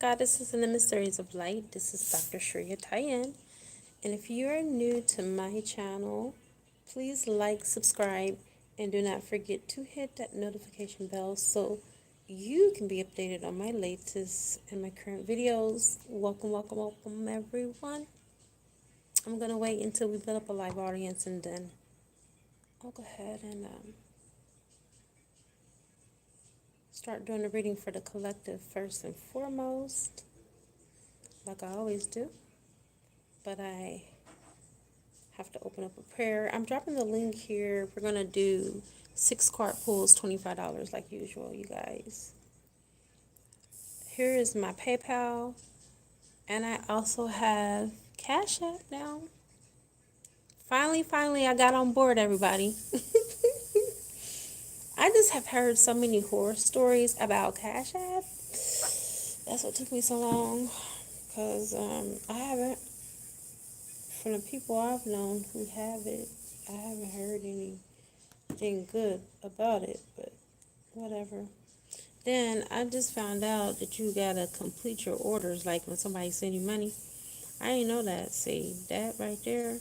Goddesses and the Mysteries of Light. This is Dr. Shreya Tyen. And if you are new to my channel, please like, subscribe, and do not forget to hit that notification bell so you can be updated on my latest and my current videos. Welcome, welcome, welcome, everyone. I'm going to wait until we build up a live audience and then I'll go ahead and start doing the reading for the collective first and foremost, like I always do. But I have to open up a prayer. I'm dropping the link here. We're going to do 6 card pulls, $25 like usual, you guys. Here is my PayPal. And I also have Cash App now. Finally, I got on board, everybody. I just have heard so many horror stories about Cash App. That's what took me so long. Because I haven't, from the people I've known who have it, I haven't heard anything good about it, but whatever. Then I just found out that you gotta complete your orders, like when somebody send you money. I didn't know that. See, that right there,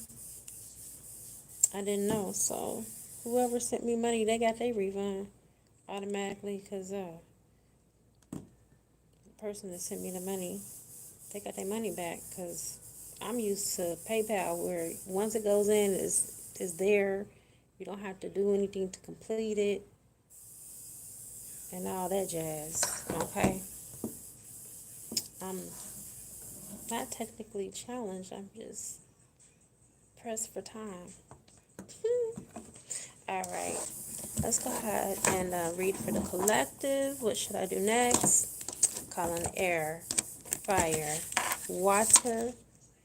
I didn't know. So whoever sent me money, they got their refund automatically, because the person that sent me the money, they got their money back, because I'm used to PayPal where once it goes in, is there. You don't have to do anything to complete it and all that jazz. Okay, I'm not technically challenged. I'm just pressed for time. All right, let's go ahead and read for the collective. What should I do next? Calling air, fire, water,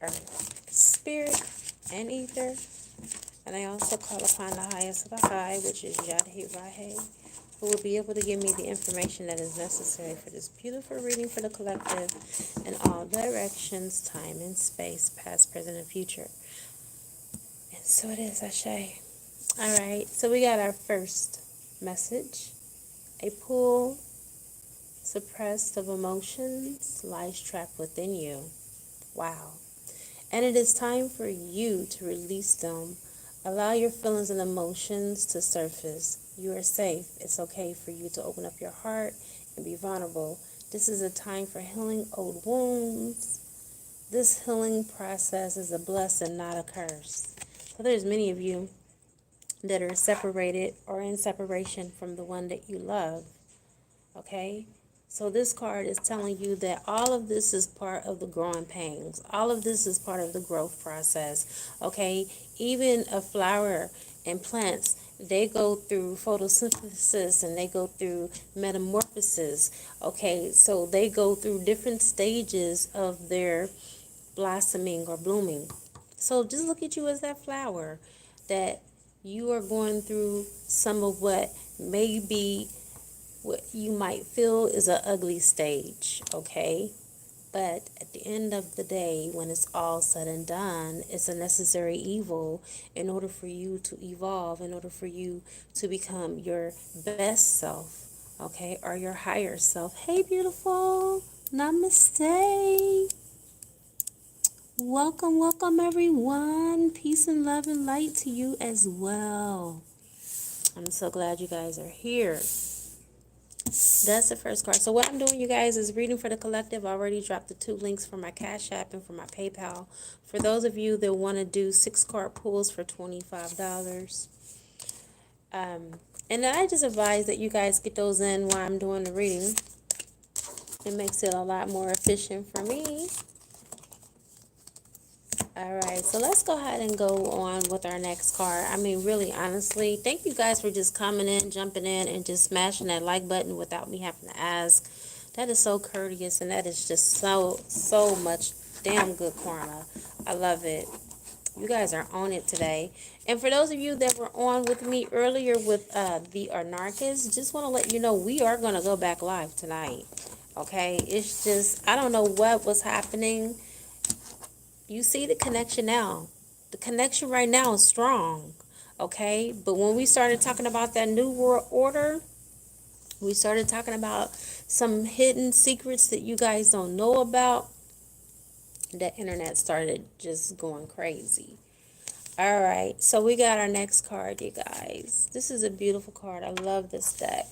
earth, spirit, and ether. And I also call upon the highest of the high, which is Yadhe Rahe, who will be able to give me the information that is necessary for this beautiful reading for the collective in all directions, time and space, past, present, and future. And so it is, Ashe. All right, so we got our first message. A pool suppressed of emotions lies trapped within you. Wow. And it is time for you to release them. Allow your feelings and emotions to surface. You are safe. It's okay for you to open up your heart and be vulnerable. This is a time for healing old wounds. This healing process is a blessing, not a curse. So there's many of you that are separated or in separation from the one that you love. Okay? So this card is telling you that all of this is part of the growing pains. All of this is part of the growth process. Okay? Even a flower and plants, they go through photosynthesis and they go through metamorphosis. Okay? So they go through different stages of their blossoming or blooming. So just look at you as that flower, that you are going through some of what may be what you might feel is an ugly stage, okay? But at the end of the day, when it's all said and done, it's a necessary evil in order for you to evolve, in order for you to become your best self, okay? Or your higher self. Hey, beautiful. Namaste. Welcome, welcome, everyone. Peace and love and light to you as well. I'm so glad you guys are here. That's the first card. So what I'm doing, you guys, is reading for the collective. I already dropped the 2 links for my Cash App and for my PayPal. For those of you that want to do 6 card pulls for $25. And then I just advise that you guys get those in while I'm doing the reading. It makes it a lot more efficient for me. All right, so let's go ahead and go on with our next card. I mean, really, honestly, thank you guys for just coming in, jumping in, and just smashing that like button without me having to ask. That is so courteous, and that is just so much damn good karma. I love it. You guys are on it today. And for those of you that were on with me earlier with the Anarchists, just want to let you know we are going to go back live tonight. Okay? It's just, I don't know what was happening. You see the connection now. The connection right now is strong, okay? But when we started talking about that New World Order, We started talking about some hidden secrets that you guys don't know about. The internet started just going crazy. All right, so we got our next card, you guys. This is a beautiful card. I love this deck.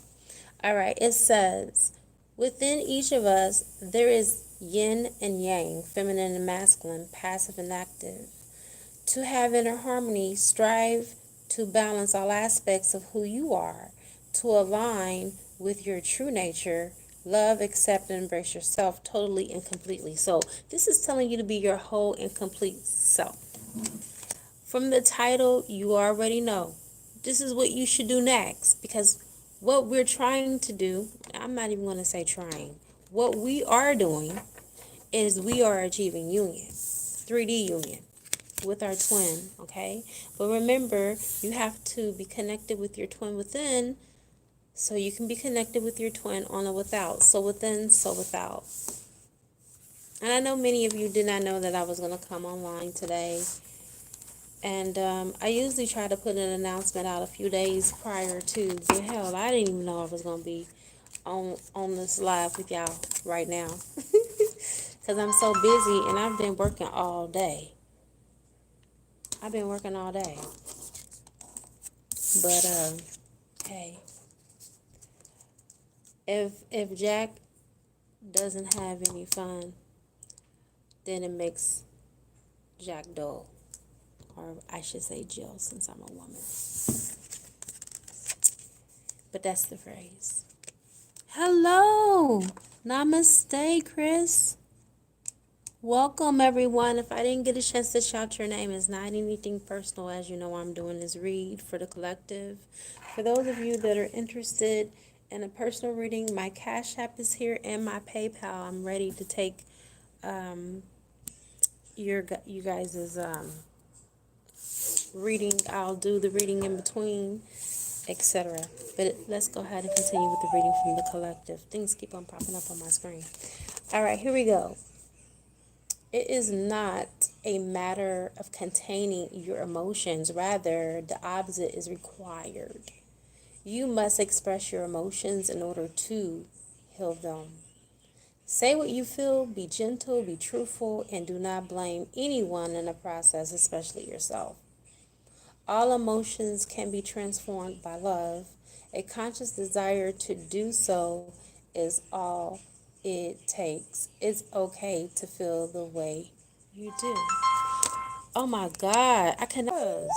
All right, it says, within each of us, there is yin and yang, feminine and masculine, passive and active. To have inner harmony, strive to balance all aspects of who you are, to align with your true nature, love, accept, and embrace yourself totally and completely. So this is telling you to be your whole and complete self. From the title, you already know this is what you should do next, because what we're trying to do, I'm not even going to say trying, what we are doing is we are achieving union, 3D union with our twin, okay? But remember, you have to be connected with your twin within so you can be connected with your twin on a without. So within, so without. And I know many of you did not know that I was going to come online today. And I usually try to put an announcement out a few days prior to. But hell, I didn't even know I was going to be on this live with y'all right now. Because I'm so busy and I've been working all day. I've been working all day. But hey, if Jack doesn't have any fun, then it makes Jack dull. Or I should say Jill, since I'm a woman. But that's the phrase. Hello! Namaste, Chris. Welcome, everyone. If I didn't get a chance to shout your name, it's not anything personal. As you know, I'm doing this read for the collective. For those of you that are interested in a personal reading, my Cash App is here and my PayPal. I'm ready to take you guys' reading. I'll do the reading in between, etc. But let's go ahead and continue with the reading from the collective. Things keep on popping up on my screen. All right, here we go. It is not a matter of containing your emotions. Rather, the opposite is required. You must express your emotions in order to heal them. Say what you feel, be gentle, be truthful, and do not blame anyone in the process, especially yourself. All emotions can be transformed by love. A conscious desire to do so is all it takes. It's okay to feel the way you do. Oh my God, I cannot.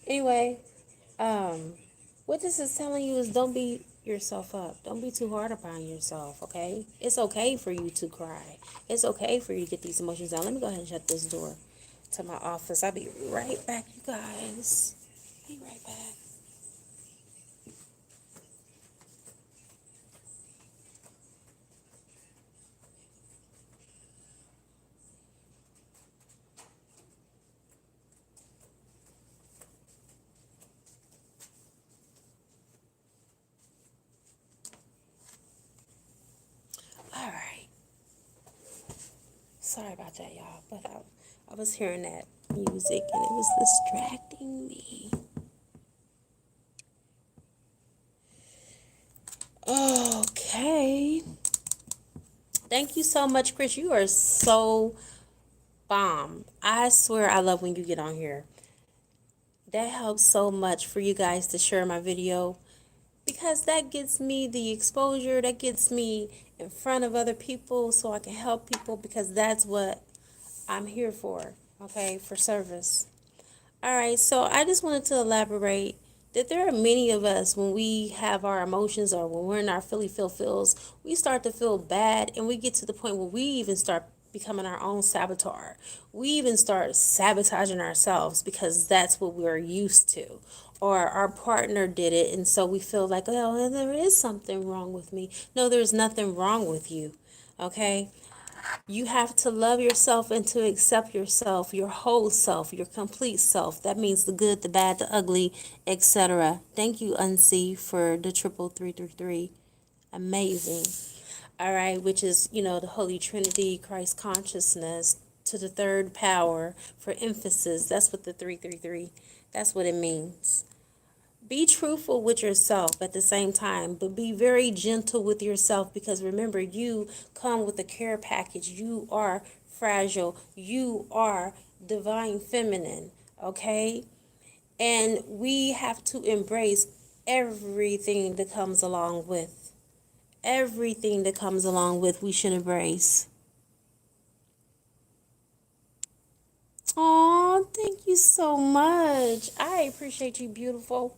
Anyway, what this is telling you is don't beat yourself up. Don't be too hard upon yourself, okay? It's okay for you to cry. It's okay for you to get these emotions out. Let me go ahead and shut this door to my office. I'll be right back, you guys. Be right back. All right. Sorry about that, y'all, but I was hearing that music and it was distracting me. Okay. Thank you so much, Chris. You are so bomb. I swear I love when you get on here. That helps so much for you guys to share my video, because that gets me the exposure, that gets me in front of other people so I can help people, because that's what I'm here for, okay, for service. All right, so I just wanted to elaborate that there are many of us, when we have our emotions or when we're in our feels, we start to feel bad, and we get to the point where we even start becoming our own saboteur. We even start sabotaging ourselves because that's what we're used to. Or our partner did it, and so we feel like, oh, there is something wrong with me. No, there's nothing wrong with you, okay? You have to love yourself and to accept yourself, your whole self, your complete self. That means the good, the bad, the ugly, etc. Thank you, Unsee, for the 33333. Amazing. All right, which is, the Holy Trinity, Christ consciousness, to the third power for emphasis. That's what the 333, that's what it means. Be truthful with yourself at the same time, but be very gentle with yourself, because remember, you come with a care package. You are fragile. You are divine feminine, okay? And we have to embrace everything that comes along with. Everything that comes along with, we should embrace. Oh, thank you so much. I appreciate you, beautiful.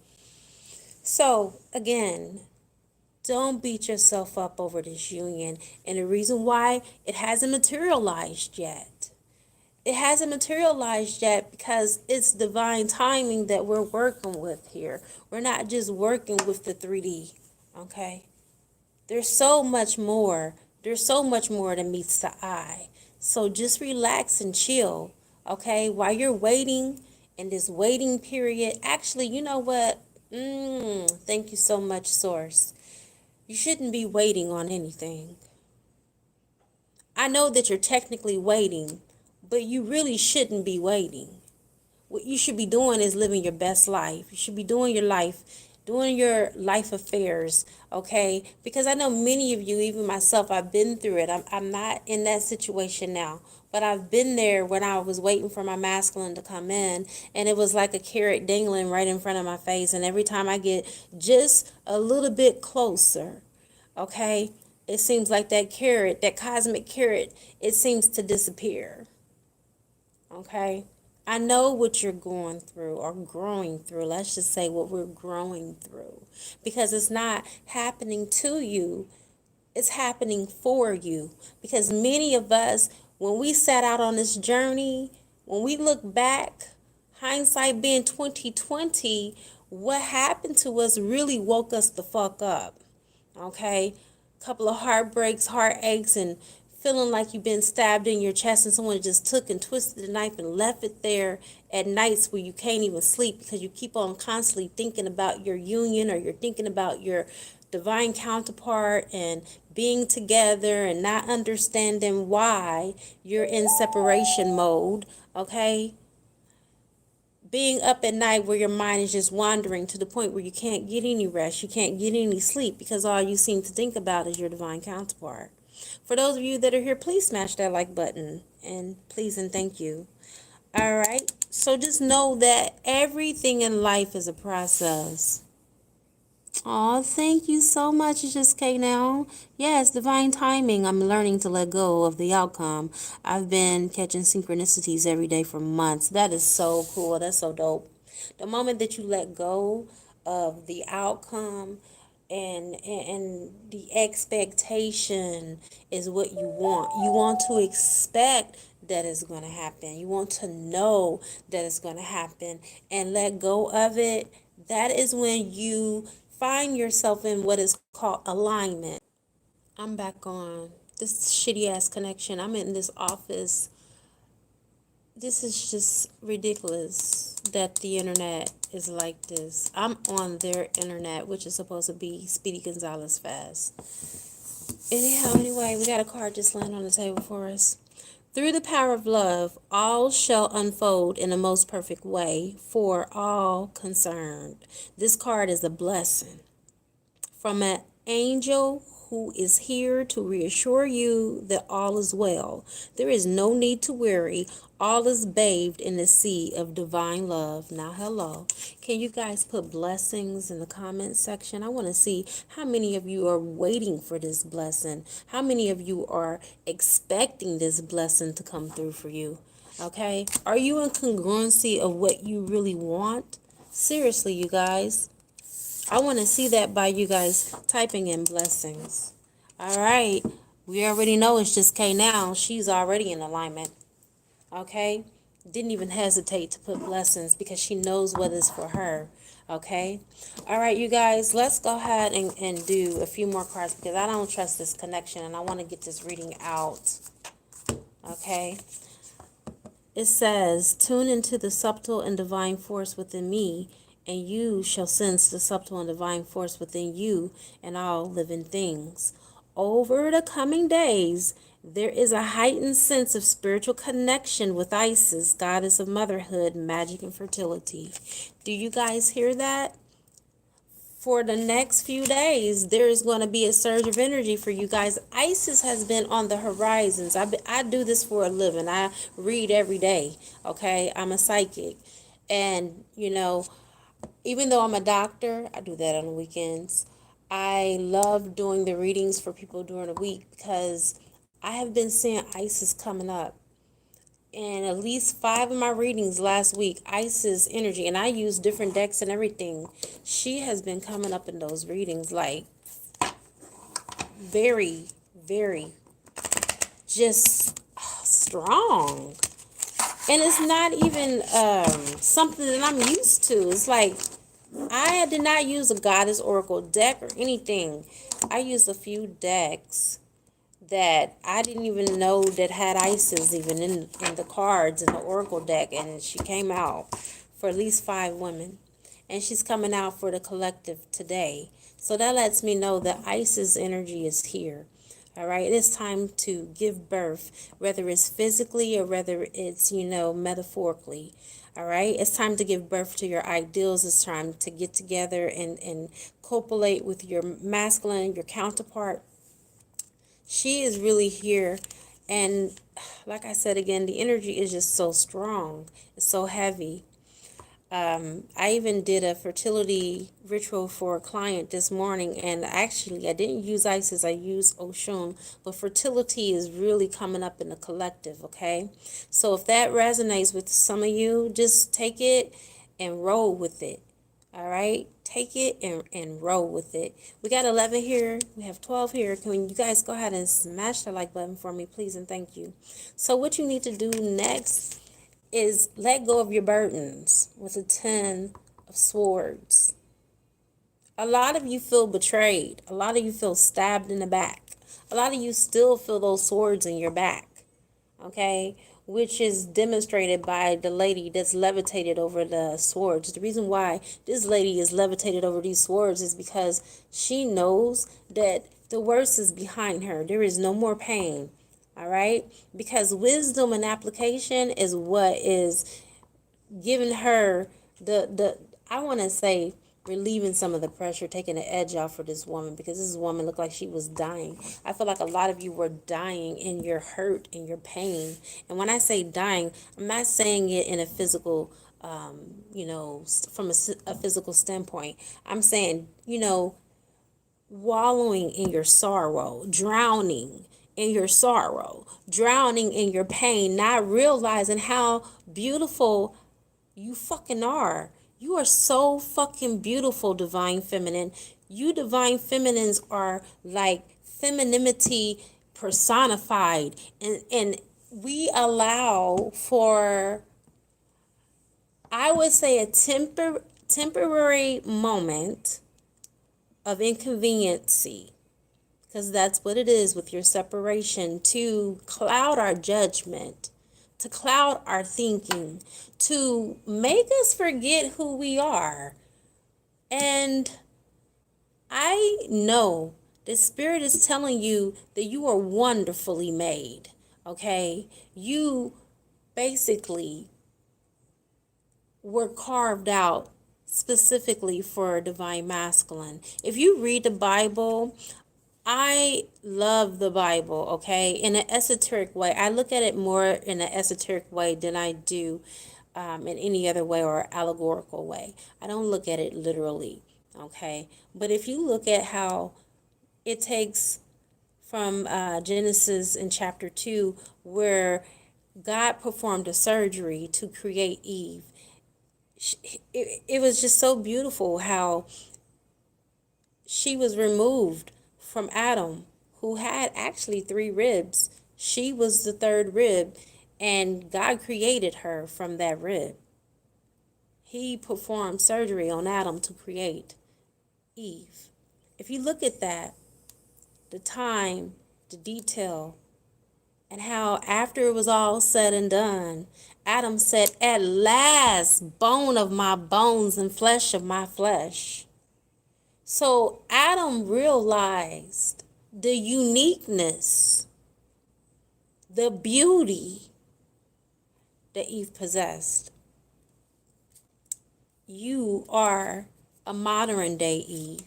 So, again, don't beat yourself up over this union. And the reason why it hasn't materialized yet. It hasn't materialized yet because it's divine timing that we're working with here. We're not just working with the 3D, okay? There's so much more. There's so much more than meets the eye. So just relax and chill, okay? While you're waiting in this waiting period, actually, you know what? Thank you so much, Source. You shouldn't be waiting on anything. I know that you're technically waiting, but you really shouldn't be waiting. What you should be doing is living your best life. You should be doing your life affairs, okay? Because I know many of you, even myself, I've been through it. I'm not in that situation now, but I've been there when I was waiting for my masculine to come in, and it was like a carrot dangling right in front of my face. And every time I get just a little bit closer, okay, it seems like that carrot, that cosmic carrot, it seems to disappear. Okay? I know what you're going through or growing through. Let's just say what we're growing through. Because it's not happening to you, it's happening for you. Because many of us, when we set out on this journey, when we look back, hindsight being 2020, what happened to us really woke us the fuck up. Okay? Couple of heartbreaks, heartaches, and feeling like you've been stabbed in your chest and someone just took and twisted the knife and left it there at nights where you can't even sleep because you keep on constantly thinking about your union, or you're thinking about your divine counterpart and being together and not understanding why you're in separation mode, okay? Being up at night where your mind is just wandering to the point where you can't get any rest, you can't get any sleep because all you seem to think about is your divine counterpart. For those of you that are here, please smash that like button, and please and thank you. All right, so just know that everything in life is a process. Oh, thank you so much, it's just K now. Yes, divine timing. I'm learning to let go of the outcome. I've been catching synchronicities every day for months. That is so cool. That's so dope. The moment that you let go of the outcome and the expectation is what you want. You want to expect that it's going to happen. You want to know that it's going to happen and let go of it. That is when you find yourself in what is called alignment. I'm back on this shitty ass connection. I'm in this office. This is just ridiculous that the internet is like this. I'm on their internet, which is supposed to be Speedy Gonzalez fast. Anyhow, anyway, we got a card just laying on the table for us. Through the power of love, all shall unfold in the most perfect way for all concerned. This card is a blessing from an angel who is here to reassure you that all is well. There is no need to worry. All is bathed in the sea of divine love. Now, hello. Can you guys put blessings in the comment section? I want to see how many of you are waiting for this blessing. How many of you are expecting this blessing to come through for you? Okay? Are you in congruency of what you really want? Seriously, you guys. I want to see that by you guys typing in blessings. All right. We already know it's just K now. She's already in alignment. Okay. Didn't even hesitate to put blessings because she knows what is for her. Okay. All right, you guys, let's go ahead and do a few more cards because I don't trust this connection and I want to get this reading out. Okay. It says, tune into the subtle and divine force within me, and you shall sense the subtle and divine force within you and all living things. Over the coming days, there is a heightened sense of spiritual connection with Isis, goddess of motherhood, magic, and fertility. Do you guys hear that? for the next few days, there is going to be a surge of energy for you guys. Isis has been on the horizons. I do this for a living. I read every day, okay? I'm a psychic. And, even though I'm a doctor, I do that on the weekends. I love doing the readings for people during the week because I have been seeing Isis coming up. And at least 5 of my readings last week, Isis energy, and I use different decks and everything. She has been coming up in those readings like very, very just strong. And it's not even something that I'm used to. It's like I did not use a goddess oracle deck or anything. I used a few decks that I didn't even know that had Isis even in the cards in the oracle deck, and she came out for at least 5 women, and she's coming out for the collective today. So that lets me know that Isis energy is here. All right, it is time to give birth, whether it's physically or whether it's, metaphorically. All right, it's time to give birth to your ideals. It's time to get together and copulate with your masculine, your counterpart. She is really here. And like I said again, the energy is just so strong. It's so heavy. I even did a fertility ritual for a client this morning, and actually I didn't use Isis, I used Oshun, but fertility is really coming up in the collective, okay? So if that resonates with some of you, just take it and roll with it. All right, take it and roll with it. We got 11 here. We have 12 here. Can you guys go ahead and smash the like button for me, please, and thank you. So what you need to do next is let go of your burdens with a 10 of swords. A lot of you feel betrayed. A lot of you feel stabbed in the back. A lot of you still feel those swords in your back, okay? Which is demonstrated by the lady that's levitated over the swords. The reason why this lady is levitated over these swords is because she knows that the worst is behind her. There is no more pain. All right, because wisdom and application is what is giving her the I want to say relieving some of the pressure, taking the edge off for this woman, because this woman looked like she was dying. I feel like a lot of you were dying in your hurt and your pain. And when I say dying, I'm not saying it in a physical from a physical standpoint. I'm saying, wallowing in your sorrow, drowning in your sorrow, drowning in your pain, not realizing how beautiful you fucking are. You are so fucking beautiful, divine feminine. You divine feminines are like femininity personified, and we allow for, I would say, a temporary moment of inconveniency, because that's what it is with your separation, to cloud our judgment, to cloud our thinking, to make us forget who we are. And I know the Spirit is telling you that you are wonderfully made, okay? You basically were carved out specifically for a divine masculine. If you read the Bible, I love the Bible, okay, in an esoteric way. I look at it more in an esoteric way than I do in any other way or allegorical way. I don't look at it literally, okay? But if you look at how it takes from Genesis in chapter 2, where God performed a surgery to create Eve, it was just so beautiful how she was removed from Adam, who had actually 3 ribs. She was the 3rd rib, and God created her from that rib. He performed surgery on Adam to create Eve. If you look at that, the time, the detail, and how after it was all said and done, Adam said, "At last, bone of my bones and flesh of my flesh." So Adam realized the uniqueness, the beauty that Eve possessed. You are a modern day Eve,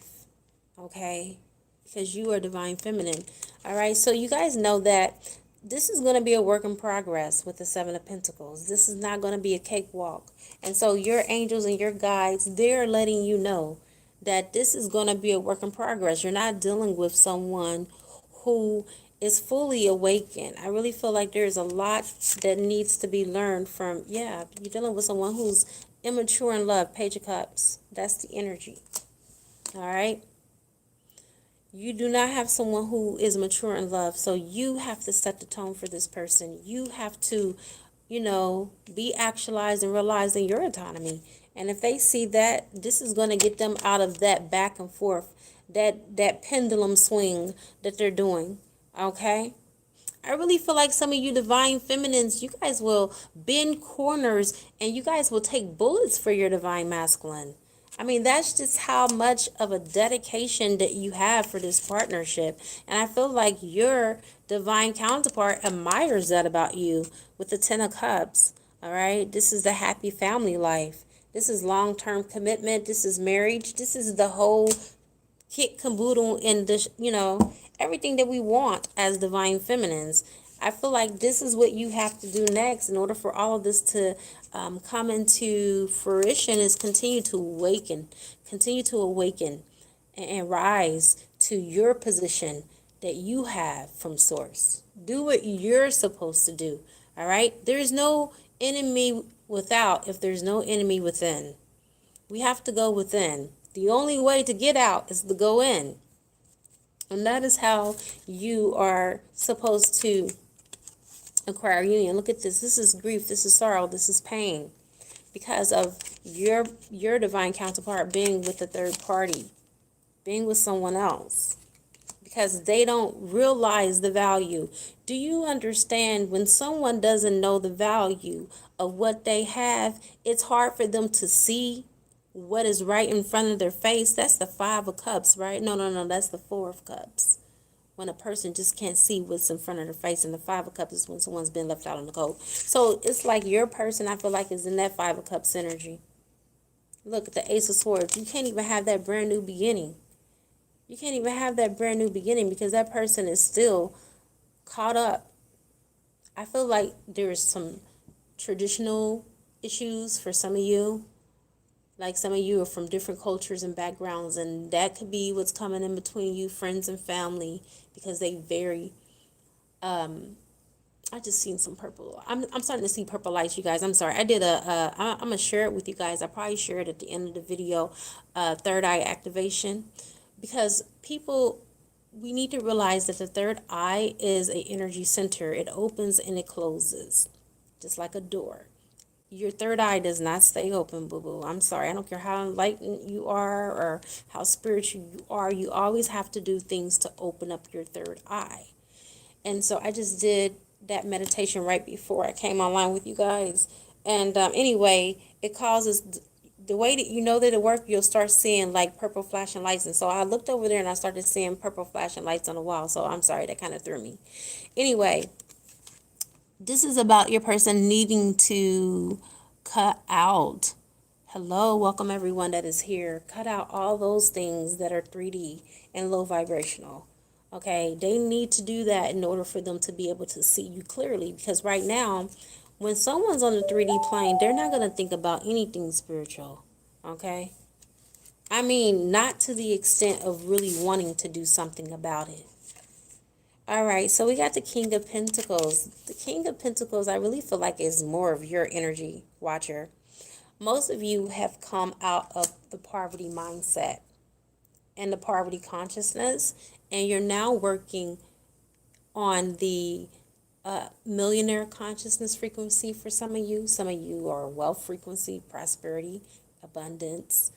okay? Because you are divine feminine. All right, so you guys know that this is going to be a work in progress with the Seven of Pentacles. This is not going to be a cakewalk. And so your angels and your guides, they're letting you know that this is going to be a work in progress. You're not dealing with someone who is fully awakened. I really feel like there's a lot that needs to be learned from, yeah, you're dealing with someone who's immature in love. Page of Cups. That's the energy. All right. You do not have someone who is mature in love. So you have to set the tone for this person. You have to, be actualized and realizing your autonomy. And if they see that, this is going to get them out of that back and forth, that pendulum swing that they're doing. Okay? I really feel like some of you divine feminines, you guys will bend corners and you guys will take bullets for your divine masculine. I mean, that's just how much of a dedication that you have for this partnership. And I feel like your divine counterpart admires that about you with the Ten of Cups. All right. This is the happy family life. This is long-term commitment. This is marriage. This is the whole kit caboodle in this, everything that we want as divine feminines. I feel like this is what you have to do next in order for all of this to come into fruition is continue to awaken and rise to your position that you have from source. Do what you're supposed to do. All right. There's no enemy without if there's no enemy within. We have to go within. The only way to get out is to go in. And that is how you are supposed to acquire union. Look at this. This is grief. This is sorrow. This is pain. Because of your divine counterpart being with a third party. Being with someone else. Because they don't realize the value. Do you understand when someone doesn't know the value of what they have, it's hard for them to see what is right in front of their face? That's the Five of Cups, right? No, that's the Four of Cups. When a person just can't see what's in front of their face, and the Five of Cups is when someone's been left out in the cold. So it's like your person, I feel like, is in that Five of Cups energy. Look at the Ace of Swords. You can't even have that brand new beginning. You can't even have that brand new beginning because that person is still caught up. I feel like there is some traditional issues for some of you. Like some of you are from different cultures and backgrounds, and that could be what's coming in between you, friends and family, because they vary. I just seen some purple. I'm starting to see purple lights, you guys. I'm sorry. I'm gonna share it with you guys. I probably share it at the end of the video. Third eye activation, because we need to realize that the third eye is an energy center. It opens and it closes, just like a door. Your third eye does not stay open, boo-boo. I'm sorry. I don't care how enlightened you are or how spiritual you are. You always have to do things to open up your third eye. And so I just did that meditation right before I came online with you guys. And anyway, it causes the way that you know that it works, you'll start seeing like purple flashing lights. And so I looked over there and I started seeing purple flashing lights on the wall. So I'm sorry, that kind of threw me. Anyway, this is about your person needing to cut out. Hello, welcome everyone that is here. Cut out all those things that are 3D and low vibrational. Okay, they need to do that in order for them to be able to see you clearly. Because right now, when someone's on the 3D plane, they're not going to think about anything spiritual. Okay? I mean, not to the extent of really wanting to do something about it. All right, so we got the King of Pentacles. The King of Pentacles, I really feel like is more of your energy, watcher. Most of you have come out of the poverty mindset and the poverty consciousness, and you're now working on the millionaire consciousness frequency for some of you. Some of you are wealth frequency, prosperity, abundance.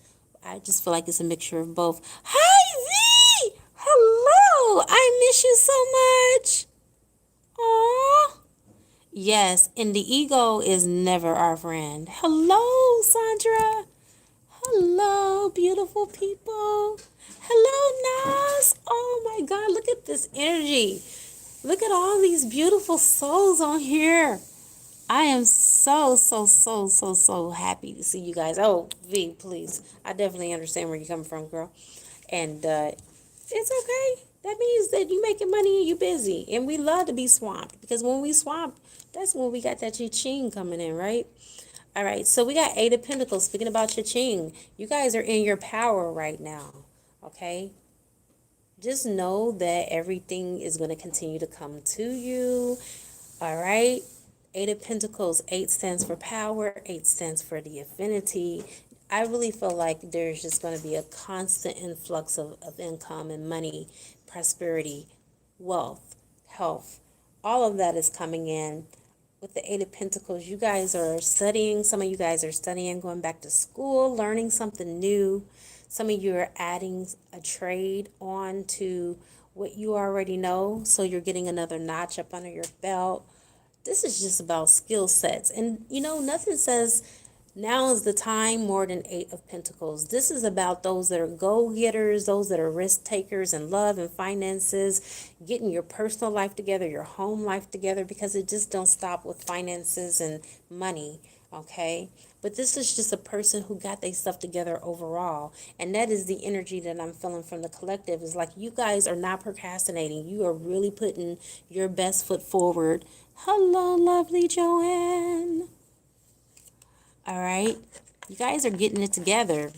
I just feel like it's a mixture of both. Hi, V! Hello! I miss you so much. Aww. Yes, and the ego is never our friend. Hello, Sandra. Hello, beautiful people. Hello, Nas. Oh my God, look at this energy. Look at all these beautiful souls on here. I am so happy to see you guys. Oh, V, please. I definitely understand where you're coming from, girl. And it's okay. That means that you making money and you busy. And we love to be swamped because when we swamped, that's when we got that cha-ching coming in, right? All right, so we got Eight of Pentacles. Speaking about cha-ching, you guys are in your power right now, okay? Just know that everything is going to continue to come to you. All right. Eight of Pentacles. Eight stands for power. Eight stands for the affinity. I really feel like there's just going to be a constant influx of income and money, prosperity, wealth, health. All of that is coming in. With the Eight of Pentacles, you guys are studying. Some of you guys are studying, going back to school, learning something new. Some of you are adding a trade on to what you already know. So you're getting another notch up under your belt. This is just about skill sets. And you know, nothing says now is the time more than Eight of Pentacles. This is about those that are go-getters, those that are risk takers in love and finances, getting your personal life together, your home life together, because it just don't stop with finances and money, okay? But this is just a person who got their stuff together overall. And that is the energy that I'm feeling from the collective. Is like you guys are not procrastinating. You are really putting your best foot forward. Hello, lovely Joanne. All right. You guys are getting it together.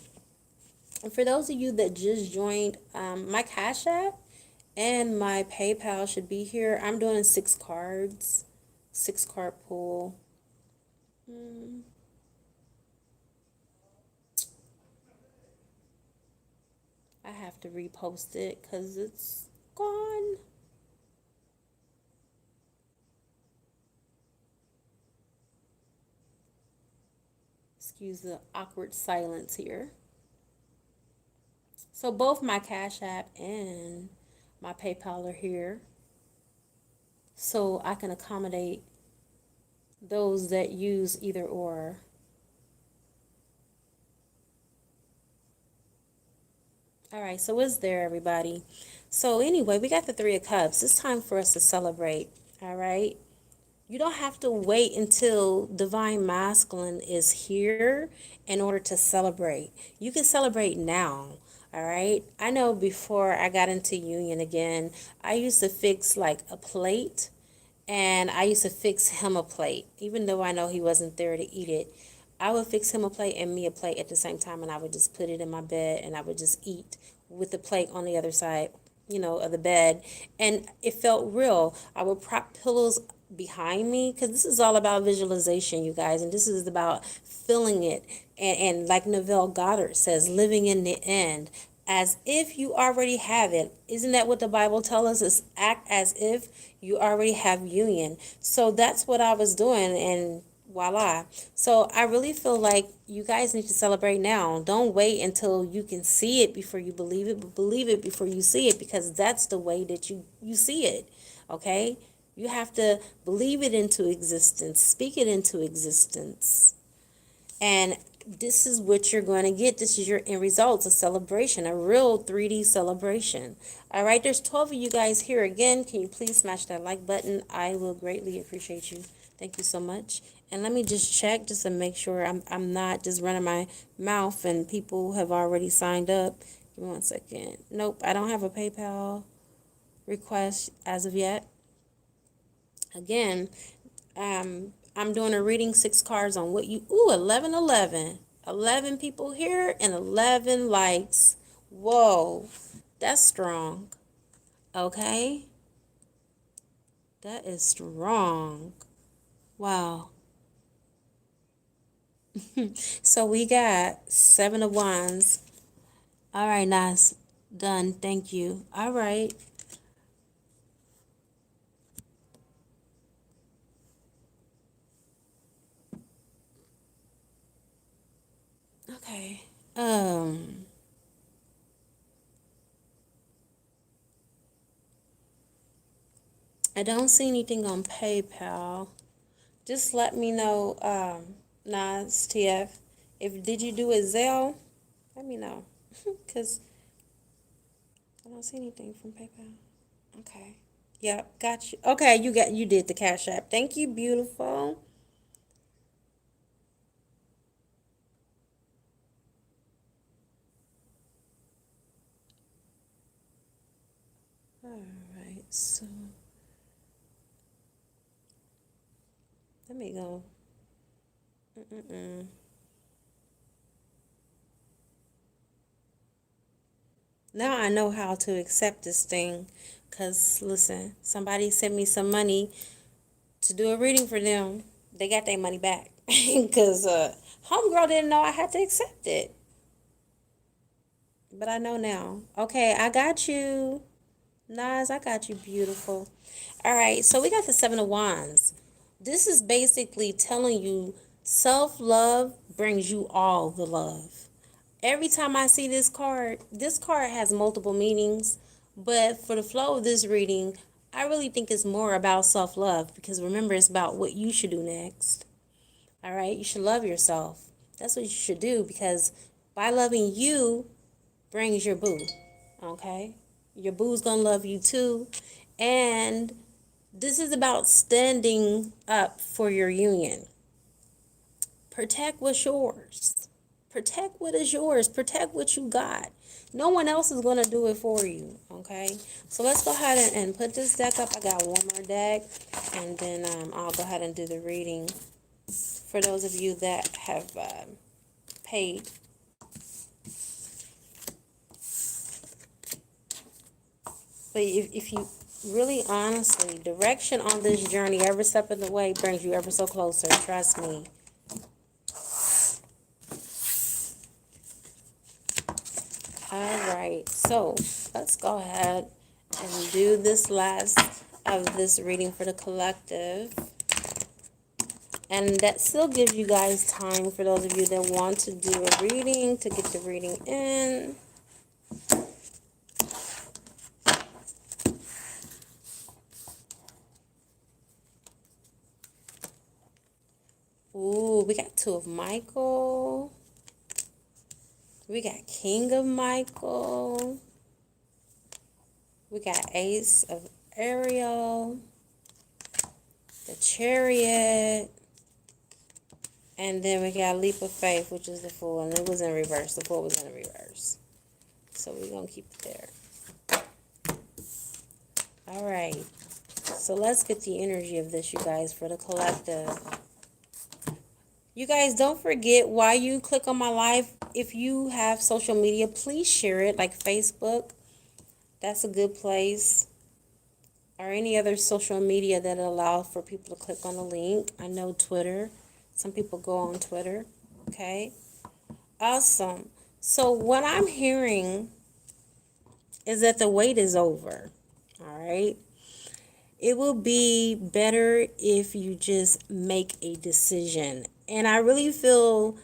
And for those of you that just joined, my Cash App and my PayPal should be here. I'm doing 6 cards, 6-card pull. I have to repost it because it's gone. Excuse the awkward silence here. So both my Cash App and my PayPal are here. So I can accommodate those that use either or. All right, so what's there, everybody? So anyway, we got the Three of Cups. It's time for us to celebrate, all right? You don't have to wait until Divine Masculine is here in order to celebrate. You can celebrate now, all right? I know before I got into union again, I used to fix like a plate, and I used to fix him a plate, even though I know he wasn't there to eat it. I would fix him a plate and me a plate at the same time, and I would just put it in my bed, and I would just eat with the plate on the other side, you know, of the bed, and it felt real. I would prop pillows behind me because this is all about visualization, you guys, and this is about feeling it. And like Neville Goddard says, living in the end as if you already have it. Isn't that what the Bible tells us? Is act as if you already have union. So that's what I was doing, and voila. So I really feel like you guys need to celebrate now. Don't wait until you can see it before you believe it, but believe it before you see it, because that's the way that you see it. Okay? You have to believe it into existence, speak it into existence. And this is what you're going to get. This is your end results, a celebration, a real 3D celebration. All right, there's 12 of you guys here again. Can you please smash that like button? I will greatly appreciate you. Thank you so much. And let me just check just to make sure I'm not just running my mouth and people have already signed up. Give me 1 second. Nope, I don't have a PayPal request as of yet. Again, I'm doing a reading 6 cards on what you, 11, 11. 11 people here and 11 likes. Whoa, that's strong. Okay, that is strong. Wow. So we got 7 of Wands. All right, Nas, done. Thank you. All right. Okay. I don't see anything on PayPal. Just let me know, Nas TF. If did you do a Zelle? Let me know, cause I don't see anything from PayPal. Okay. Yep, got you. Okay, you did the Cash App. Thank you, beautiful. So let me go. Now I know how to accept this thing. Because, listen, somebody sent me some money to do a reading for them. They got their money back. Because homegirl didn't know I had to accept it. But I know now. Okay, I got you. Nas, I got you, beautiful. All right, so we got the Seven of Wands. This is basically telling you self-love brings you all the love. Every time I see this card has multiple meanings, but for the flow of this reading, I really think it's more about self-love because remember, it's about what you should do next. All right, you should love yourself. That's what you should do because by loving you brings your boo. Okay? Your boo's gonna love you too. And this is about standing up for your union. Protect what's yours. Protect what is yours. Protect what you got. No one else is going to do it for you, okay? So let's go ahead and put this deck up. I got one more deck, and then I'll go ahead and do the reading for those of you that have paid. But if you really honestly, direction on this journey every step of the way brings you ever so closer. Trust me. All right, so let's go ahead and do this last of this reading for the collective. And that still gives you guys time for those of you that want to do a reading to get the reading in. Ooh, we got Two of Michael. We got King of Michael. We got Ace of Ariel. The Chariot. And then we got Leap of Faith, which is the Fool. And it was in reverse. The Fool was in reverse. So we're going to keep it there. All right. So let's get the energy of this, you guys, for the collective. You guys, don't forget, while you click on my live, if you have social media, please share it, like Facebook. That's a good place. Or any other social media that allows for people to click on the link. I know Twitter. Some people go on Twitter. Okay. Awesome. So what I'm hearing is that the wait is over. All right. It will be better if you just make a decision. And I really feel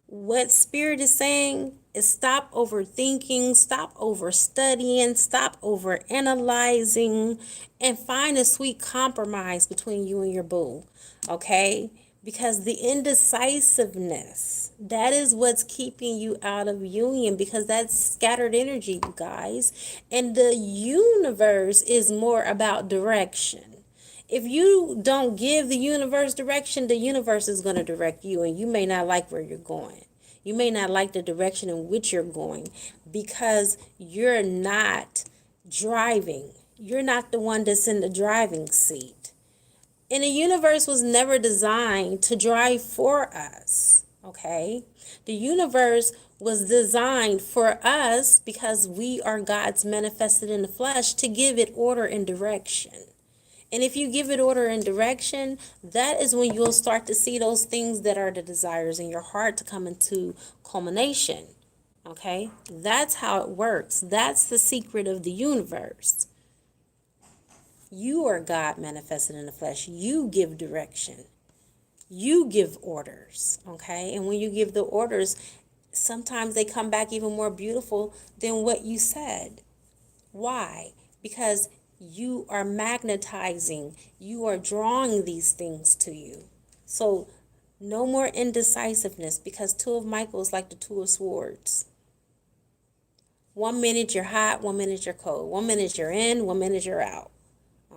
what Spirit is saying is stop overthinking, stop overstudying, stop overanalyzing, and find a sweet compromise between you and your boo. Okay? Because the indecisiveness, that is what's keeping you out of union because that's scattered energy, you guys. And the universe is more about direction. If you don't give the universe direction, the universe is going to direct you, and you may not like where you're going. You may not like the direction in which you're going because you're not driving. You're not the one that's in the driving seat. And the universe was never designed to drive for us, okay? The universe was designed for us because we are God's manifested in the flesh to give it order and direction. And if you give it order and direction, that is when you'll start to see those things that are the desires in your heart to come into culmination. Okay? That's how it works. That's the secret of the universe. You are God manifested in the flesh. You give direction. You give orders. Okay? And when you give the orders, sometimes they come back even more beautiful than what you said. Why? Because you are magnetizing, you are drawing these things to you. So no more indecisiveness because Two of Michael is like the Two of Swords. 1 minute you're hot, 1 minute you're cold. 1 minute you're in, 1 minute you're out.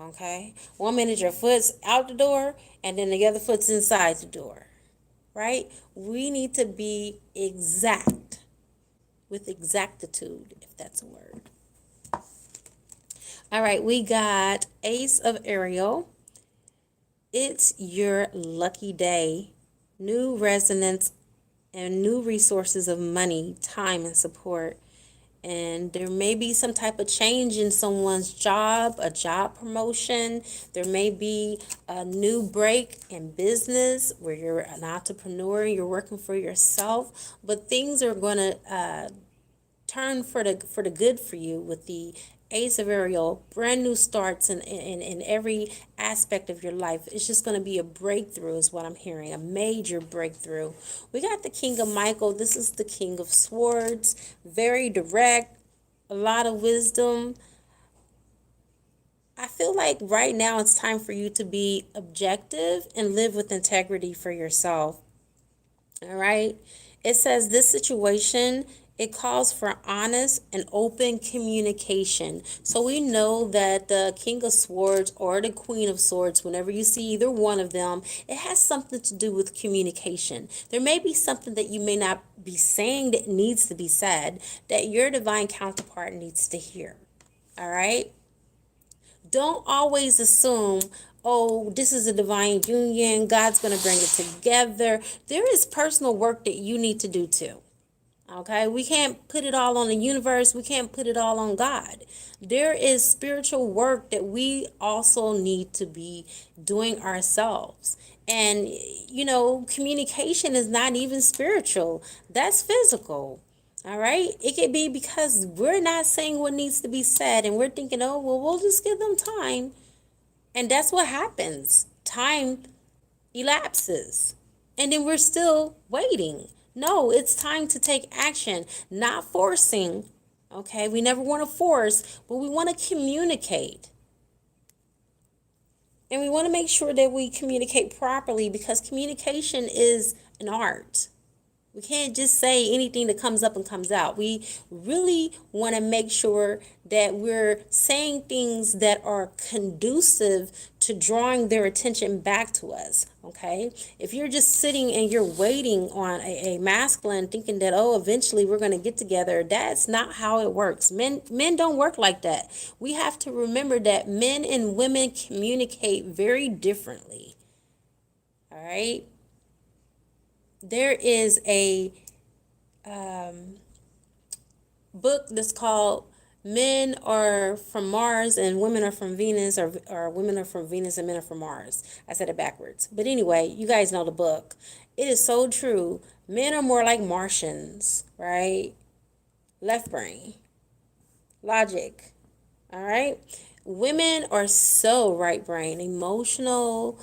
Okay? 1 minute your foot's out the door and then the other foot's inside the door. Right? We need to be exact with exactitude, if that's a word. All right, we got Ace of Ariel. It's your lucky day. New resonance and new resources of money, time, and support. And there may be some type of change in someone's job, a job promotion. There may be a new break in business where you're an entrepreneur, you're working for yourself, but things are going to turn for the good for you with the Ace of Ariel, brand new starts in every aspect of your life. It's just going to be a breakthrough is what I'm hearing, a major breakthrough. We got the King of Michael. This is the King of Swords, very direct, a lot of wisdom. I feel like right now it's time for you to be objective and live with integrity for yourself. All right. It says this situation, it calls for honest and open communication. So we know that the King of Swords or the Queen of Swords, whenever you see either one of them, it has something to do with communication. There may be something that you may not be saying that needs to be said that your divine counterpart needs to hear. All right. Don't always assume, oh, this is a divine union, God's going to bring it together. There is personal work that you need to do too. Okay, we can't put it all on the universe, we can't put it all on God. There is spiritual work that we also need to be doing ourselves. And, communication is not even spiritual, that's physical. All right. It could be because we're not saying what needs to be said and we're thinking, oh, well, we'll just give them time. And that's what happens. Time elapses. And then we're still waiting. No, it's time to take action, not forcing. Okay. We never want to force, but we want to communicate. And we want to make sure that we communicate properly because communication is an art. We can't just say anything that comes up and comes out. We really want to make sure that we're saying things that are conducive to drawing their attention back to us. Okay. If you're just sitting and you're waiting on a masculine thinking that, oh, eventually we're going to get together, that's not how it works. Men don't work like that. We have to remember that men and women communicate very differently. All right. There is a book that's called Men Are From Mars and Women Are From Venus, or Women Are From Venus and Men Are From Mars. I said it backwards. But anyway, you guys know the book. It is so true. Men are more like Martians, right? Left brain, logic, all right? Women are so right brain, emotional,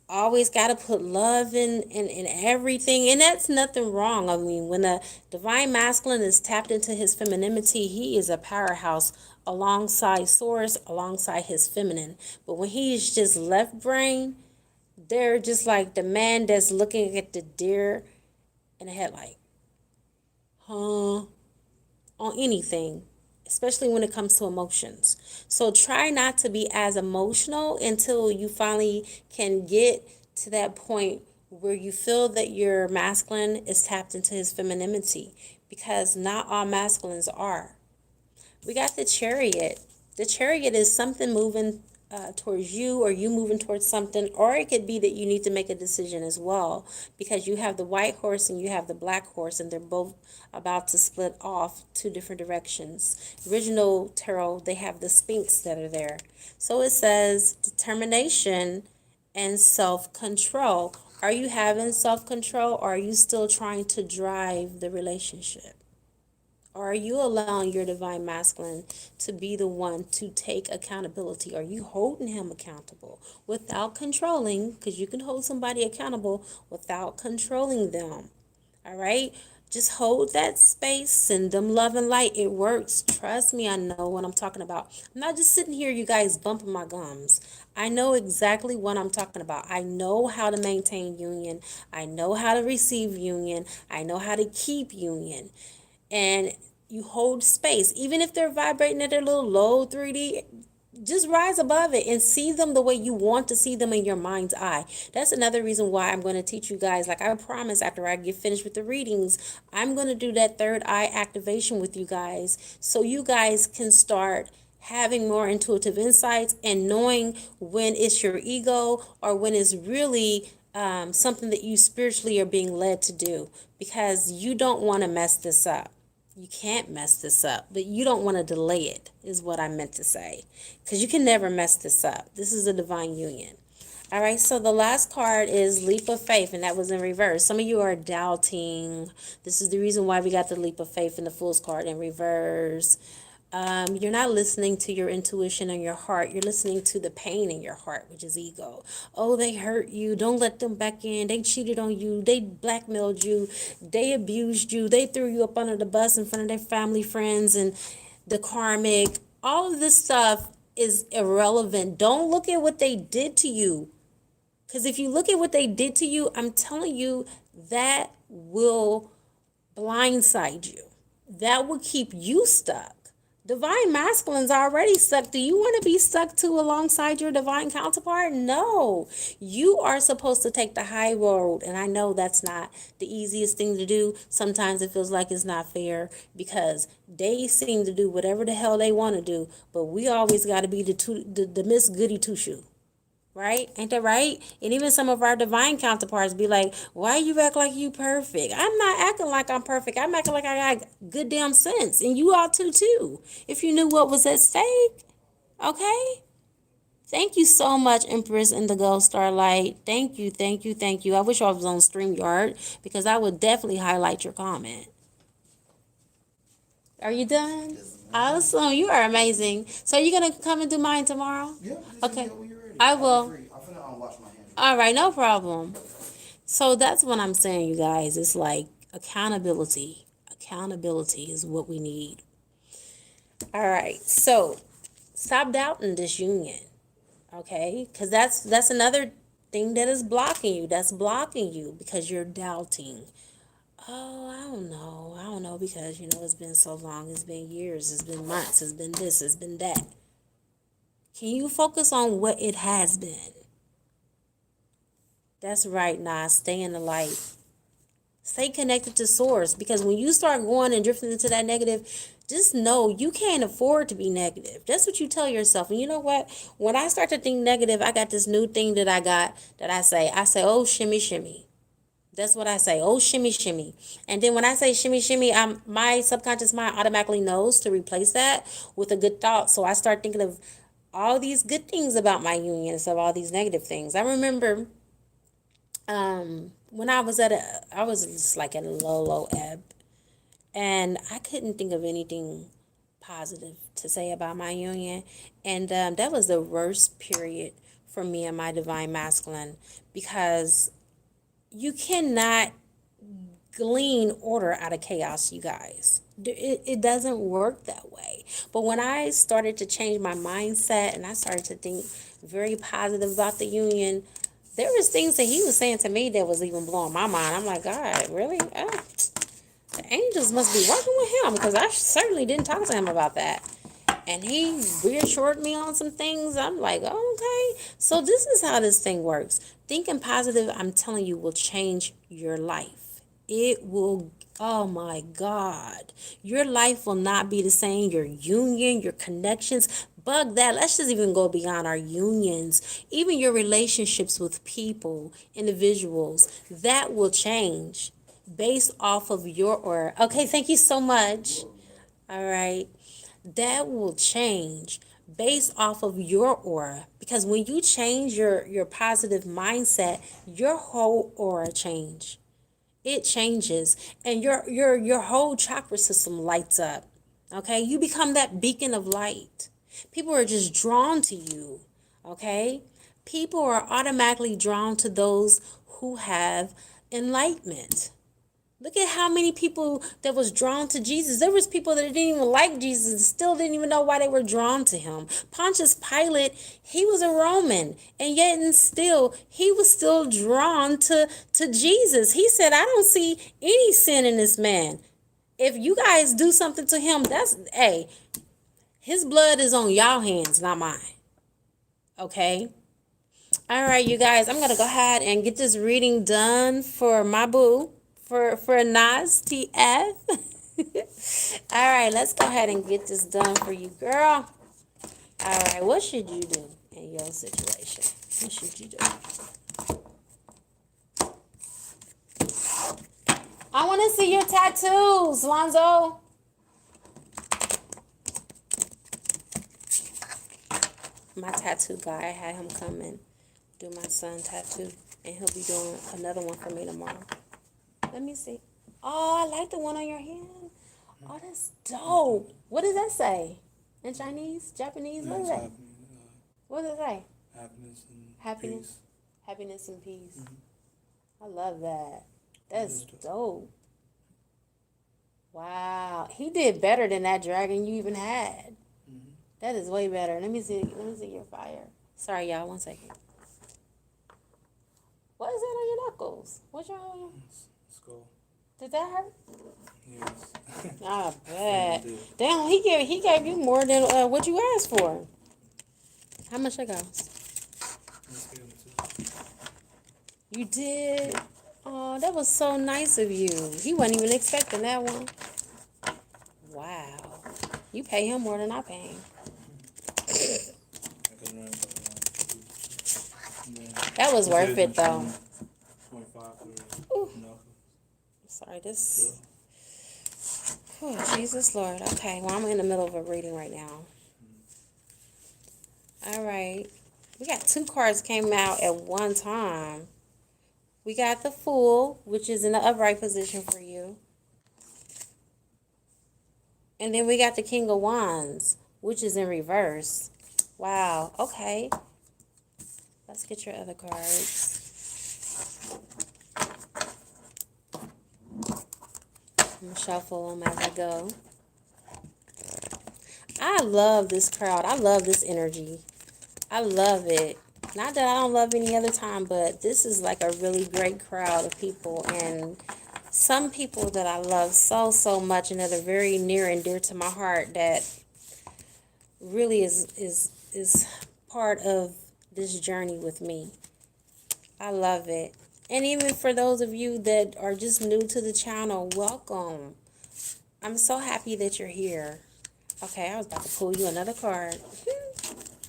always got to put love in everything, and that's nothing wrong. I mean, when the divine masculine is tapped into his femininity, he is a powerhouse alongside source, alongside his feminine. But when he's just left brain, they're just like the man that's looking at the deer in the headlight, on anything, especially when it comes to emotions. So try not to be as emotional until you finally can get to that point where you feel that your masculine is tapped into his femininity, because not all masculines are. We got the Chariot. The Chariot is something moving towards you, or you moving towards something, or it could be that you need to make a decision as well, because you have the white horse and you have the black horse, and they're both about to split off two different directions. Original tarot, they have the Sphinx that are there. So it says determination and self-control. Are you having self-control, or are you still trying to drive the relationship? Or are you allowing your divine masculine to be the one to take accountability? Are you holding him accountable without controlling? Because you can hold somebody accountable without controlling them. All right? Just hold that space, send them love and light. It works. Trust me, I know what I'm talking about. I'm not just sitting here, you guys, bumping my gums. I know exactly what I'm talking about. I know how to maintain union. I know how to receive union. I know how to keep union. And you hold space. Even if they're vibrating at a little low 3D, just rise above it and see them the way you want to see them in your mind's eye. That's another reason why I'm going to teach you guys, like I promise, after I get finished with the readings, I'm going to do that third eye activation with you guys, so you guys can start having more intuitive insights and knowing when it's your ego or when it's really something that you spiritually are being led to do, because you don't want to mess this up. You can't mess this up, but you don't want to delay it, is what I meant to say, because you can never mess this up. This is a divine union. All right, so the last card is Leap of Faith, and that was in reverse. Some of you are doubting. This is the reason why we got the Leap of Faith and the Fool's card in reverse. You're not listening to your intuition and your heart. You're listening to the pain in your heart, which is ego. Oh, they hurt you. Don't let them back in. They cheated on you. They blackmailed you. They abused you. They threw you up under the bus in front of their family, friends, and the karmic. All of this stuff is irrelevant. Don't look at what they did to you. Because if you look at what they did to you, I'm telling you, that will blindside you. That will keep you stuck. Divine masculine's already stuck. Do you want to be stuck too alongside your divine counterpart? No. You are supposed to take the high road. And I know that's not the easiest thing to do. Sometimes it feels like it's not fair because they seem to do whatever the hell they want to do. But we always got to be the Miss Goody Two-Shoe. Right? Ain't that right? And even some of our divine counterparts be like, why you act like you perfect? I'm not acting like I'm perfect. I'm acting like I got good damn sense. And you ought to too, if you knew what was at stake. Okay? Thank you so much, Empress Indigo Starlight. Thank you, thank you, thank you. I wish I was on StreamYard because I would definitely highlight your comment. Are you done? Awesome. You are amazing. So you're going to come and do mine tomorrow? Yeah. Okay. I will. I'm finna wash my hands. All right, no problem. So that's what I'm saying, you guys. It's like accountability. Accountability is what we need. All right. So stop doubting this union. Okay? Because that's another thing that is blocking you. That's blocking you because you're doubting. Oh, I don't know. I don't know because, it's been so long. It's been years. It's been months. It's been this. It's been that. Can you focus on what it has been? That's right, Nas. Stay in the light. Stay connected to source, because when you start going and drifting into that negative, just know you can't afford to be negative. That's what you tell yourself. And you know what? When I start to think negative, I got this new thing that I say, oh, shimmy, shimmy. That's what I say. Oh, shimmy, shimmy. And then when I say shimmy, shimmy, my subconscious mind automatically knows to replace that with a good thought. So I start thinking of all these good things about my union instead of all these negative things. I remember when I was just like at a low ebb, and I couldn't think of anything positive to say about my union. And that was the worst period for me and my divine masculine, because you cannot glean order out of chaos, you guys. It doesn't work that way. But when I started to change my mindset and I started to think very positive about the union, there was things that he was saying to me that was even blowing my mind. I'm like, God, really? The angels must be working with him, because I certainly didn't talk to him about that. And he reassured me on some things. I'm like, okay. So this is how this thing works. Thinking positive, I'm telling you, will change your life. It will. Oh my God. Your life will not be the same. Your union, your connections. Bug that. Let's just even go beyond our unions. Even your relationships with people, individuals, that will change based off of your aura. Okay, thank you so much. All right. That will change based off of your aura, because when you change your positive mindset, your whole aura change. It changes, and your whole chakra system lights up. Okay, you become that beacon of light. People are just drawn to you. Okay, people are automatically drawn to those who have enlightenment. Look at how many people that was drawn to Jesus. There was people that didn't even like Jesus and still didn't even know why they were drawn to him. Pontius Pilate, he was a Roman, and yet and still he was still drawn to Jesus. He said, I don't see any sin in this man. If you guys do something to him, his blood is on y'all hands, not mine. Okay? All right, you guys, I'm going to go ahead and get this reading done for my boo. For Nas TF. All right, let's go ahead and get this done for you, girl. All right, what should you do in your situation? What should you do? I want to see your tattoos, Lonzo. My tattoo guy, I had him come and do my son's tattoo, and he'll be doing another one for me tomorrow. Let me see. Oh, I like the one on your hand. Oh, that's dope. What does that say? In Chinese? Japanese? What is that? What does it say? Happiness and Happiness. peace. Happiness and peace. Mm-hmm. I love that. That's dope. Wow. He did better than that dragon you even had. Mm-hmm. That is way better. Let me see your fire. Sorry, y'all. 1 second. What is that on your knuckles? What's wrong? Skull. Did that hurt? Yes. I bet. Damn, he gave you more than what you asked for. How much that cost? You did? Oh, that was so nice of you. He wasn't even expecting that one. Wow. You pay him more than I pay him. That was worth it, though. Sorry, this... Oh, Jesus Lord. Okay, well, I'm in the middle of a reading right now. All right. We got 2 cards came out at one time. We got the Fool, which is in the upright position for you. And then we got the King of Wands, which is in reverse. Wow. Okay. Let's get your other cards. I'm going to shuffle them as I go. I love this crowd. I love this energy. I love it. Not that I don't love any other time, but this is like a really great crowd of people. And some people that I love so much and that are very near and dear to my heart that really is part of this journey with me. I love it. And even for those of you that are just new to the channel, welcome. I'm so happy that you're here. Okay, I was about to pull you another card.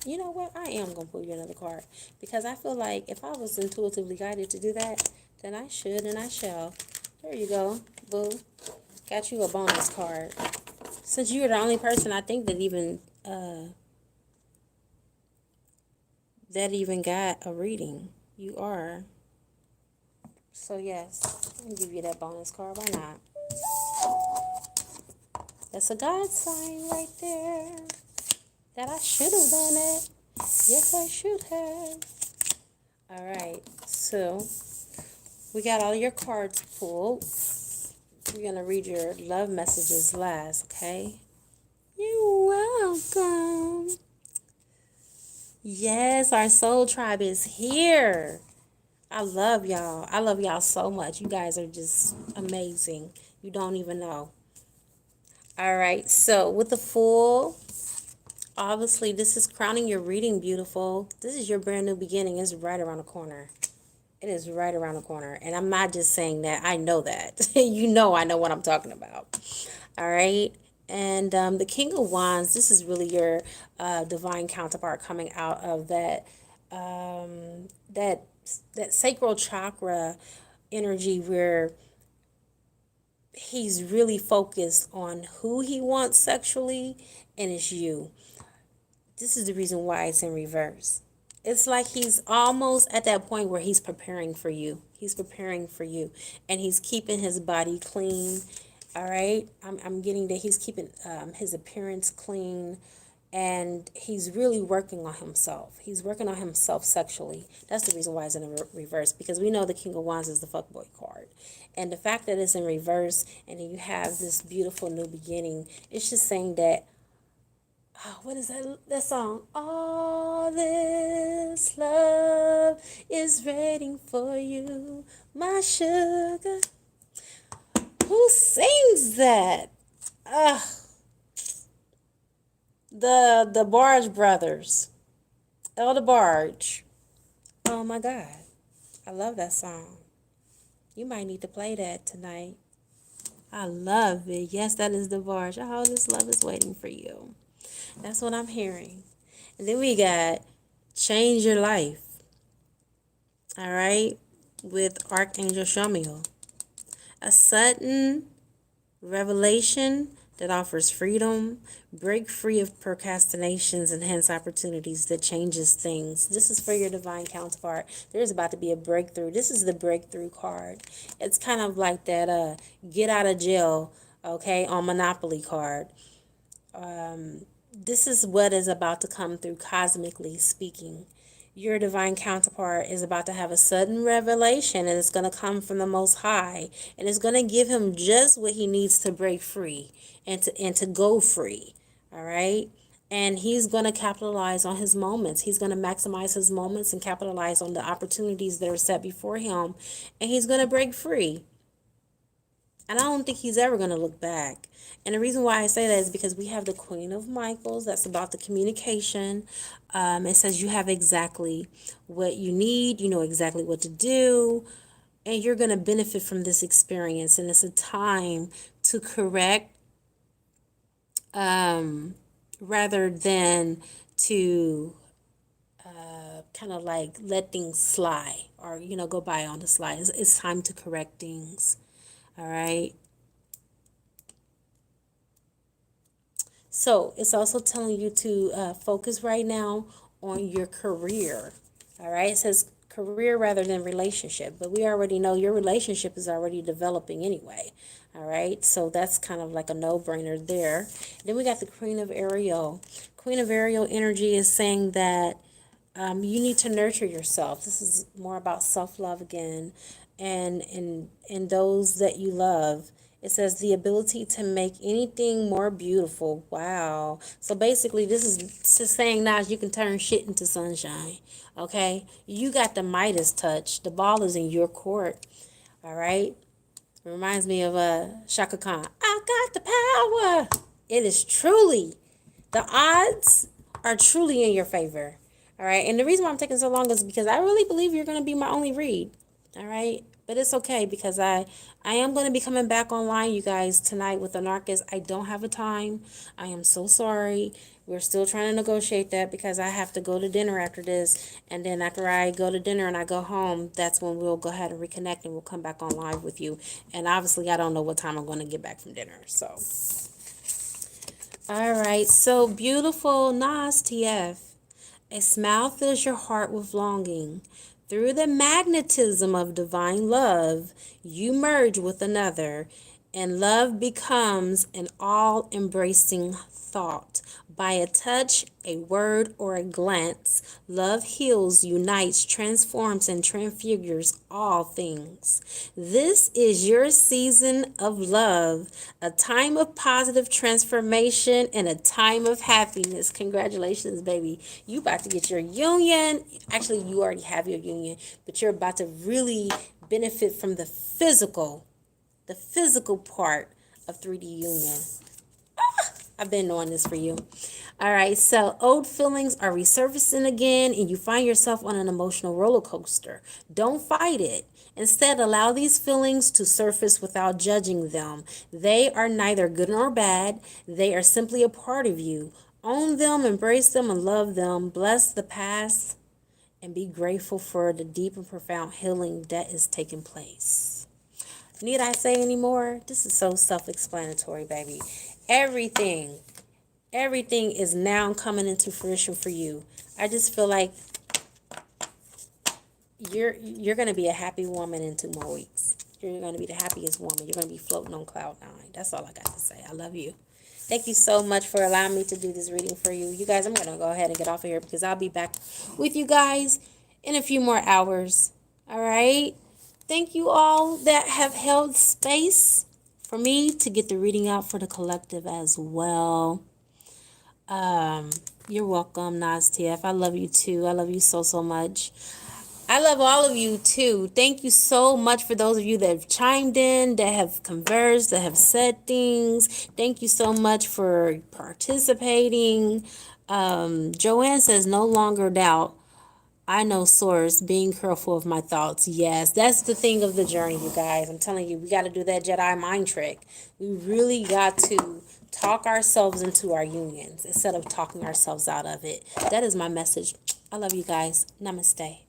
You know what? I am going to pull you another card. Because I feel like if I was intuitively guided to do that, then I should and I shall. There you go, boo. Got you a bonus card. Since you're the only person I think that even got a reading. You are. So yes, I'll give you that bonus card. Why not? That's a God sign right there. That I should have done it. Yes, I should have. All right, so we got all your cards pulled. We're going to read your love messages last, okay? You're welcome. Yes, our soul tribe is here. I love y'all. I love y'all so much. You guys are just amazing. You don't even know. All right, so with the Fool, obviously this is crowning your reading, beautiful. This is your brand new beginning. It's right around the corner. It is right around the corner. And I'm not just saying that. I know that. You know I know what I'm talking about. All right. And the King of Wands, this is really your divine counterpart coming out of that that sacral chakra energy where he's really focused on who he wants sexually, and it's you. This is the reason why it's in reverse. It's like he's almost at that point where he's preparing for you. He's preparing for you. And he's keeping his body clean. All right? I'm getting that he's keeping his appearance clean. And he's really working on himself. He's working on himself sexually. That's the reason why it's in reverse. Because we know the King of Wands is the fuckboy card. And the fact that it's in reverse and you have this beautiful new beginning, it's just saying that, oh, what is that song? All this love is waiting for you, my sugar. Who sings that? The Barge Brothers. Elder Barge. Oh my God. I love that song. You might need to play that tonight. I love it. Yes, that is the Barge. All this love is waiting for you. That's what I'm hearing. And then we got change your life. All right. With Archangel Shamiel. A sudden revelation that offers freedom, break free of procrastinations, and hence opportunities that changes things. This is for your divine counterpart. There's about to be a breakthrough. This is the breakthrough card. It's kind of like that get out of jail, okay, on Monopoly card. This is what is about to come through cosmically speaking. Your divine counterpart is about to have a sudden revelation, and it's going to come from the Most High, and it's going to give him just what he needs to break free and to go free. All right. And he's going to capitalize on his moments. He's going to maximize his moments and capitalize on the opportunities that are set before him, and he's going to break free. And I don't think he's ever going to look back. And the reason why I say that is because we have the Queen of Michaels. That's about the communication. It says you have exactly what you need. You know exactly what to do. And you're going to benefit from this experience. And it's a time to correct rather than to kind of like let things slide or, go by on the slide. It's time to correct things. All right. So it's also telling you to focus right now on your career. All right. It says career rather than relationship, but we already know your relationship is already developing anyway. All right. So that's kind of like a no-brainer there. Then we got the Queen of Ariel. Queen of Ariel energy is saying that you need to nurture yourself. This is more about self-love again. And in those that you love. It says the ability to make anything more beautiful. Wow. So basically this is just saying now you can turn shit into sunshine. Okay? You got the Midas touch. The ball is in your court. All right? It reminds me of Shaka Khan. I got the power. It is truly, the odds are truly in your favor. All right? And the reason why I'm taking so long is because I really believe you're going to be my only read. All right. But it's okay because I am going to be coming back online, you guys, tonight with Anarchist. I don't have a time. I am so sorry. We're still trying to negotiate that because I have to go to dinner after this. And then after I go to dinner and I go home, that's when we'll go ahead and reconnect and we'll come back on live with you. And obviously, I don't know what time I'm going to get back from dinner. So, all right. So, beautiful Nas TF. A smile fills your heart with longing. Through the magnetism of divine love, you merge with another, and love becomes an all-embracing thought. By a touch, a word, or a glance, love heals, unites, transforms, and transfigures all things. This is your season of love, a time of positive transformation and a time of happiness. Congratulations, baby. You about to get your union. Actually, you already have your union, but you're about to really benefit from the physical part of 3D union. I've been knowing this for you. All right, so old feelings are resurfacing again, and you find yourself on an emotional roller coaster. Don't fight it. Instead, allow these feelings to surface without judging them. They are neither good nor bad. They are simply a part of you. Own them, embrace them, and love them. Bless the past, and be grateful for the deep and profound healing that is taking place. Need I say any more? This is so self-explanatory, baby. Everything is now coming into fruition for you. I just feel like you're going to be a happy woman in 2 more weeks. You're going to be the happiest woman. You're going to be floating on cloud 9. That's all I got to say. I love you. Thank you so much for allowing me to do this reading for you. You guys, I'm going to go ahead and get off of here because I'll be back with you guys in a few more hours. All right? Thank you all that have held space for me to get the reading out for the collective as well. You're welcome, Nas TF. I love you too. I love you so, so much. I love all of you too. Thank you so much for those of you that have chimed in, that have conversed, that have said things. Thank you so much for participating. Joanne says no longer doubt. I know source, being careful of my thoughts. Yes, that's the thing of the journey, you guys. I'm telling you, we got to do that Jedi mind trick. We really got to talk ourselves into our unions instead of talking ourselves out of it. That is my message. I love you guys. Namaste.